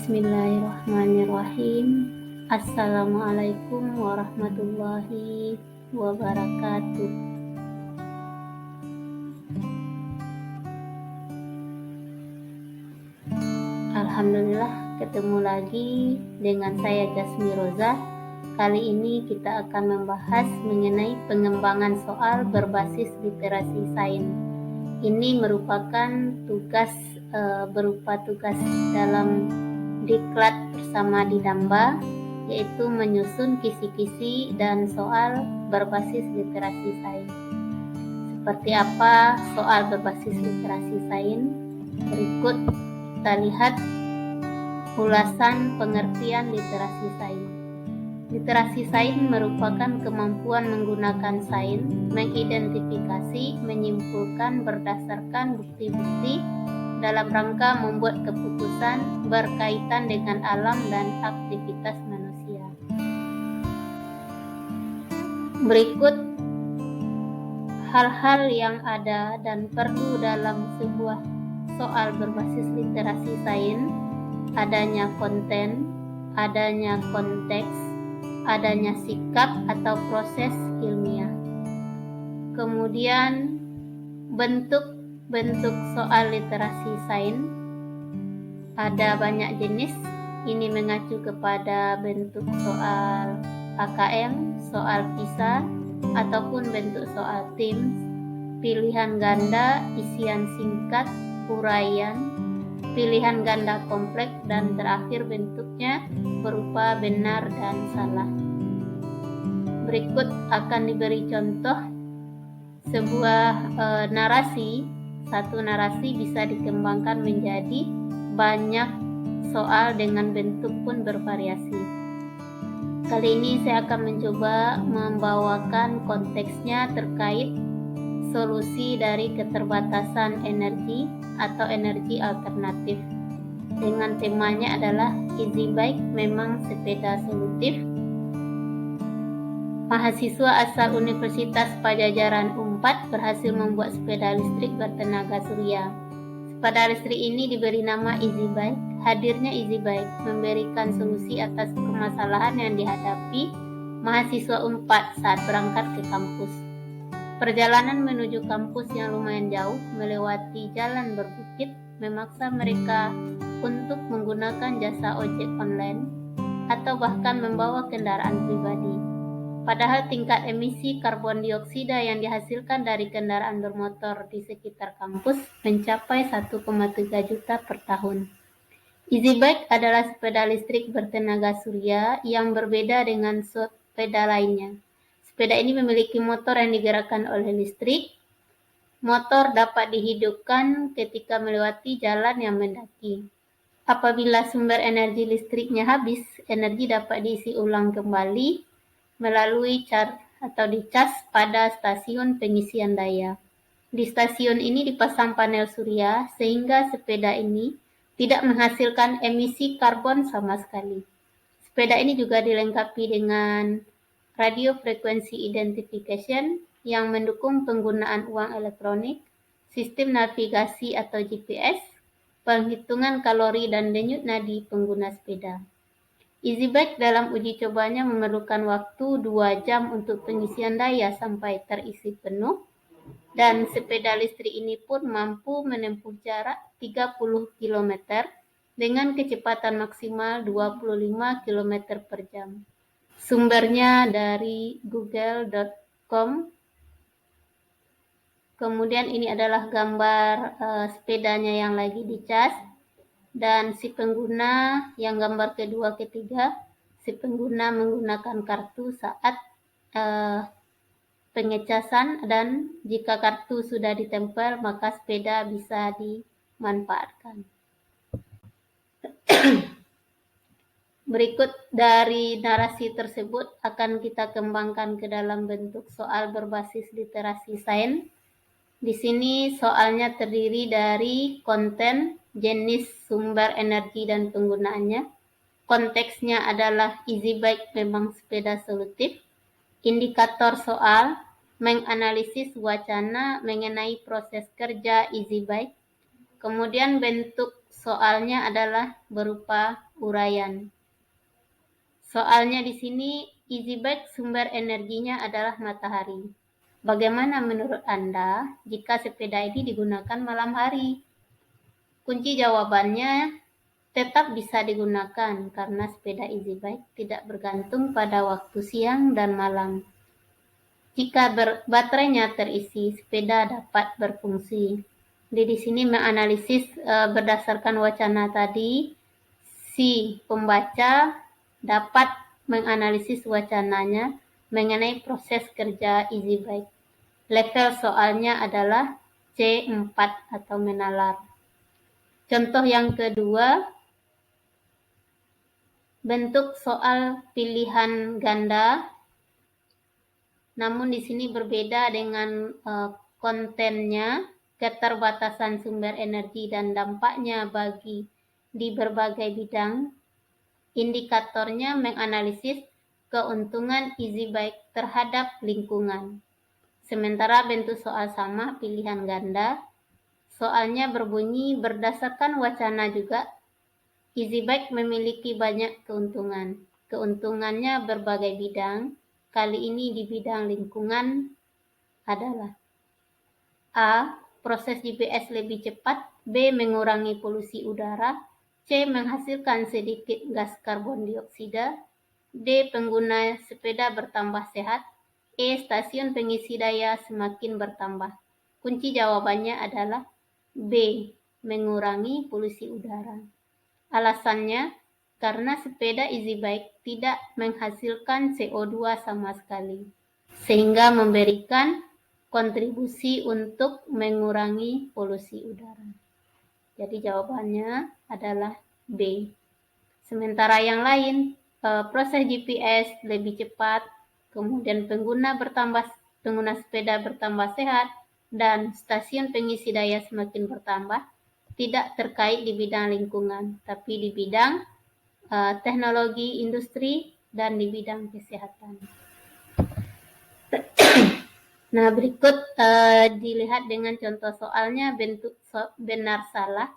Bismillahirrahmanirrahim. Assalamualaikum warahmatullahi wabarakatuh. Alhamdulillah, ketemu lagi dengan saya Jasmi Roza. Kali ini kita akan membahas mengenai pengembangan soal berbasis literasi sains. Ini merupakan tugas berupa tugas dalam diklat bersama Didamba, yaitu menyusun kisi-kisi dan soal berbasis literasi sains. Seperti apa soal berbasis literasi sains? Berikut kita lihat ulasan pengertian literasi sains. Literasi sains merupakan kemampuan menggunakan sains, mengidentifikasi, menyimpulkan berdasarkan bukti-bukti dalam rangka membuat keputusan berkaitan dengan alam dan aktivitas manusia. Berikut hal-hal yang ada dan perlu dalam sebuah soal berbasis literasi sains: adanya konten, adanya konteks, adanya sikap atau proses ilmiah. Kemudian bentuk soal literasi sains ada banyak jenis. Ini mengacu kepada bentuk soal KKM, soal PISA, ataupun bentuk soal TIMSS, pilihan ganda, isian singkat, uraian, pilihan ganda kompleks, dan terakhir bentuknya berupa benar dan salah. Berikut akan diberi contoh sebuah narasi. Satu narasi bisa dikembangkan menjadi banyak soal dengan bentuk pun bervariasi. Kali ini saya akan mencoba membawakan konteksnya terkait solusi dari keterbatasan energi atau energi alternatif. Dengan temanya adalah Easy Bike memang sepeda solutif. Mahasiswa asal Universitas Padjadjaran Unpad berhasil membuat sepeda listrik bertenaga surya. Sepeda listrik ini diberi nama Easy Bike. Hadirnya Easy Bike memberikan solusi atas permasalahan yang dihadapi mahasiswa Unpad saat berangkat ke kampus. Perjalanan menuju kampus yang lumayan jauh melewati jalan berbukit memaksa mereka untuk menggunakan jasa ojek online atau bahkan membawa kendaraan pribadi. Padahal tingkat emisi karbon dioksida yang dihasilkan dari kendaraan bermotor di sekitar kampus mencapai 1,3 juta per tahun. Easy Bike adalah sepeda listrik bertenaga surya yang berbeda dengan sepeda lainnya. Sepeda ini memiliki motor yang digerakkan oleh listrik. Motor dapat dihidupkan ketika melewati jalan yang mendaki. Apabila sumber energi listriknya habis, energi dapat diisi ulang kembali melalui charge atau dicas pada stasiun pengisian daya. Di stasiun ini dipasang panel surya sehingga sepeda ini tidak menghasilkan emisi karbon sama sekali. Sepeda ini juga dilengkapi dengan radio frequency identification yang mendukung penggunaan uang elektronik, sistem navigasi atau GPS, penghitungan kalori dan denyut nadi pengguna sepeda. Easy Bike dalam uji cobanya memerlukan waktu 2 jam untuk pengisian daya sampai terisi penuh, dan sepeda listrik ini pun mampu menempuh jarak 30 km dengan kecepatan maksimal 25 km per jam. Sumbernya dari google.com. Kemudian ini adalah gambar sepedanya yang lagi dicas, dan si pengguna yang gambar kedua ketiga, si pengguna menggunakan kartu saat pengecasan, dan jika kartu sudah ditempel maka sepeda bisa dimanfaatkan. Berikut dari narasi tersebut akan kita kembangkan ke dalam bentuk soal berbasis literasi sains. Di sini soalnya terdiri dari konten, jenis sumber energi dan penggunaannya. Konteksnya adalah Easy Bike memang sepeda solutif. Indikator soal menganalisis wacana mengenai proses kerja Easy Bike. Kemudian bentuk soalnya adalah berupa uraian. Soalnya di sini, easy bike sumber energinya adalah matahari. Bagaimana menurut Anda jika sepeda ini digunakan malam hari? Kunci jawabannya tetap bisa digunakan karena sepeda easy bike tidak bergantung pada waktu siang dan malam. Jika baterainya terisi, sepeda dapat berfungsi. Di sini menganalisis berdasarkan wacana tadi, si pembaca dapat menganalisis wacananya mengenai proses kerja easy bike. Level soalnya adalah C4 atau menalar. Contoh yang kedua, bentuk soal pilihan ganda. Namun di sini berbeda dengan kontennya, keterbatasan sumber energi dan dampaknya bagi di berbagai bidang. Indikatornya menganalisis keuntungan easy bike terhadap lingkungan. Sementara bentuk soal sama, pilihan ganda. Soalnya berbunyi berdasarkan wacana juga, easy bike memiliki banyak keuntungan. Keuntungannya berbagai bidang. Kali ini di bidang lingkungan adalah A. Proses GPS lebih cepat, B. Mengurangi polusi udara, C. Menghasilkan sedikit gas karbon dioksida, D. Pengguna sepeda bertambah sehat, E. Stasiun pengisi daya semakin bertambah. Kunci jawabannya adalah B. Mengurangi polusi udara. Alasannya, karena sepeda easy bike tidak menghasilkan CO2 sama sekali, sehingga memberikan kontribusi untuk mengurangi polusi udara. Jadi jawabannya adalah B. Sementara yang lain, proses GPS lebih cepat, kemudian pengguna sepeda bertambah sehat, dan stasiun pengisi daya semakin bertambah, tidak terkait di bidang lingkungan, tapi di bidang teknologi industri dan di bidang kesehatan. Nah, berikut dilihat dengan contoh soalnya, bentuk benar salah,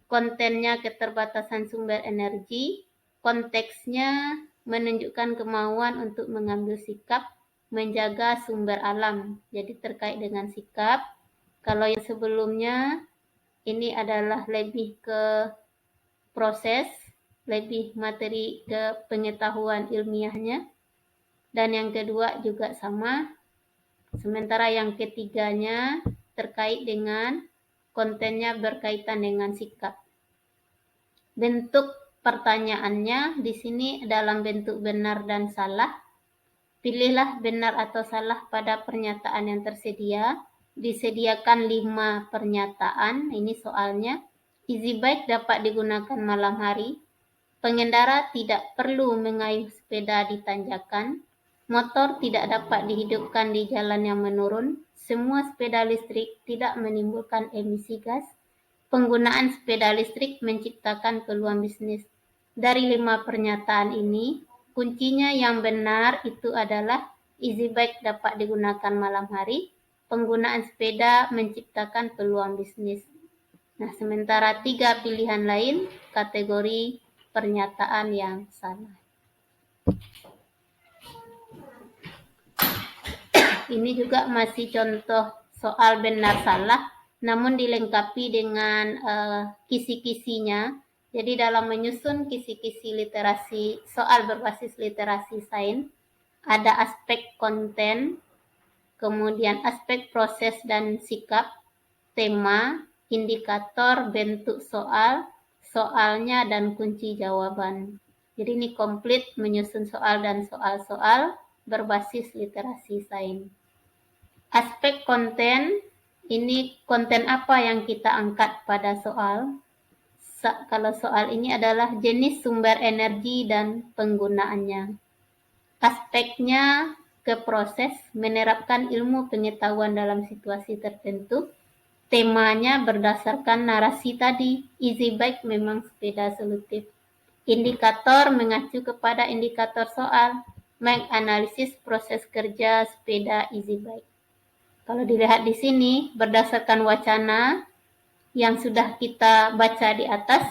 kontennya keterbatasan sumber energi, konteksnya menunjukkan kemauan untuk mengambil sikap menjaga sumber alam. Jadi terkait dengan sikap. Kalau yang sebelumnya ini adalah lebih ke proses, lebih materi ke pengetahuan ilmiahnya. Dan yang kedua juga sama. Sementara yang ketiganya terkait dengan kontennya berkaitan dengan sikap. Bentuk pertanyaannya di sini dalam bentuk benar dan salah. Pilihlah benar atau salah pada pernyataan yang tersedia. Disediakan 5 pernyataan, ini soalnya. Easy bike dapat digunakan malam hari. Pengendara tidak perlu mengayuh sepeda di tanjakan. Motor tidak dapat dihidupkan di jalan yang menurun. Semua sepeda listrik tidak menimbulkan emisi gas. Penggunaan sepeda listrik menciptakan peluang bisnis. Dari 5 pernyataan ini, kuncinya yang benar itu adalah easy bike dapat digunakan malam hari. Penggunaan sepeda menciptakan peluang bisnis. Nah, sementara 3 pilihan lain kategori pernyataan yang salah. Ini juga masih contoh soal benar salah, namun dilengkapi dengan kisi-kisinya. Jadi dalam menyusun kisi-kisi literasi, soal berbasis literasi sains, ada aspek konten, kemudian aspek proses dan sikap, tema, indikator, bentuk soal, soalnya, dan kunci jawaban. Jadi ini komplit menyusun soal dan soal-soal berbasis literasi sains. Aspek konten, ini konten apa yang kita angkat pada soal. Kalau soal ini adalah jenis sumber energi dan penggunaannya. Aspeknya ke proses, menerapkan ilmu pengetahuan dalam situasi tertentu. Temanya berdasarkan narasi tadi, easy bike memang sepeda solutif. Indikator mengacu kepada indikator soal, menganalisis proses kerja sepeda easy bike. Kalau dilihat di sini, berdasarkan wacana yang sudah kita baca di atas,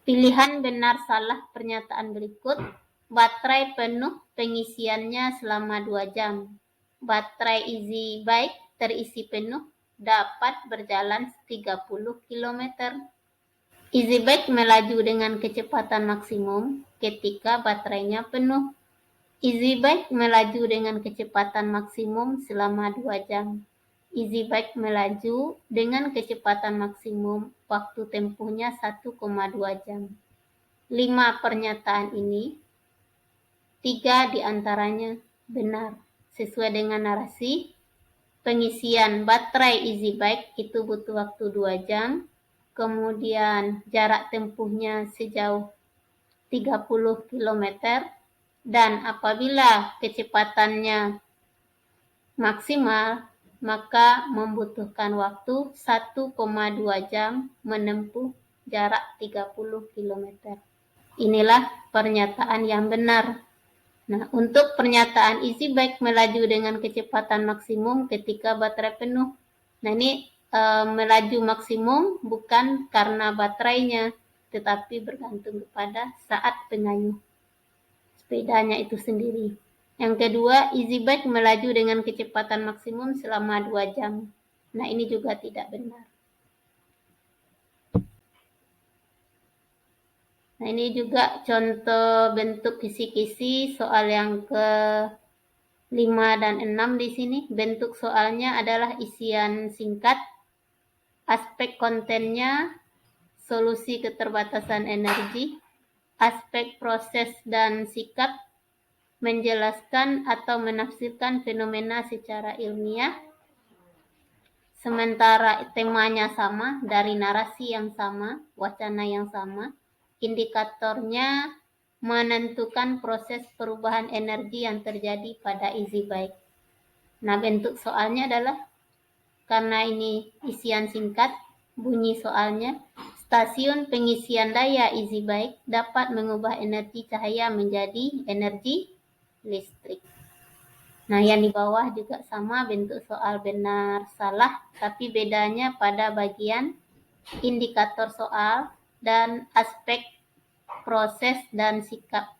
Pilihan benar salah pernyataan berikut. Baterai penuh, pengisiannya selama 2 jam. Baterai Easy Bike terisi penuh, dapat berjalan 30 km. Easy Bike melaju dengan kecepatan maksimum ketika baterainya penuh. Easy Bike melaju dengan kecepatan maksimum selama 2 jam. Easy Bike melaju dengan kecepatan maksimum, waktu tempuhnya 1,2 jam. 5 pernyataan ini, 3 diantaranya benar. Sesuai dengan narasi, pengisian baterai Easy Bike itu butuh waktu 2 jam, kemudian jarak tempuhnya sejauh 30 km, dan apabila kecepatannya maksimal, maka membutuhkan waktu 1,2 jam menempuh jarak 30 km. Inilah pernyataan yang benar. Nah, untuk pernyataan Easy Bike melaju dengan kecepatan maksimum ketika baterai penuh. Nah, ini melaju maksimum bukan karena baterainya, tetapi bergantung kepada saat pengayuh sepedanya itu sendiri. Yang kedua, Easy Bike melaju dengan kecepatan maksimum selama 2 jam. Nah, ini juga tidak benar. Nah, ini juga contoh bentuk kisi-kisi soal yang ke-5 dan 6 di sini. Bentuk soalnya adalah isian singkat, aspek kontennya, solusi keterbatasan energi, aspek proses dan sikap, menjelaskan atau menafsirkan fenomena secara ilmiah, sementara temanya sama, dari narasi yang sama, wacana yang sama. Indikatornya menentukan proses perubahan energi yang terjadi pada Easy Bike. Nah, bentuk soalnya adalah, karena ini isian singkat, bunyi soalnya, stasiun pengisian daya Easy Bike dapat mengubah energi cahaya menjadi energi listrik. Nah, yang di bawah juga sama, bentuk soal benar salah, tapi bedanya pada bagian indikator soal dan aspek proses dan sikap.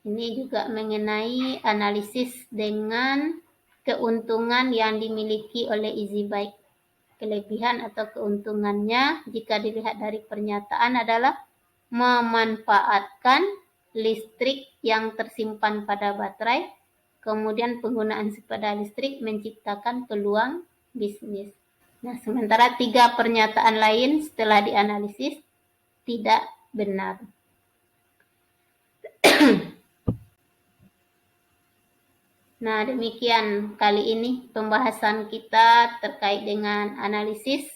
Ini juga mengenai analisis dengan keuntungan yang dimiliki oleh Easy Bike. Kelebihan atau keuntungannya jika dilihat dari pernyataan adalah memanfaatkan listrik yang tersimpan pada baterai, kemudian penggunaan sepeda listrik menciptakan peluang bisnis. Nah, sementara 3 pernyataan lain setelah dianalisis tidak benar. Nah, demikian kali ini pembahasan kita terkait dengan analisis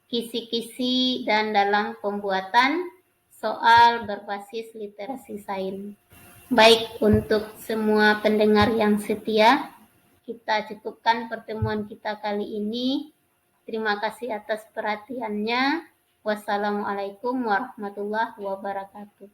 kisi-kisi dan dalam pembuatan soal berbasis literasi sains. Baik, untuk semua pendengar yang setia, kita cukupkan pertemuan kita kali ini. Terima kasih atas perhatiannya. Wassalamualaikum warahmatullahi wabarakatuh.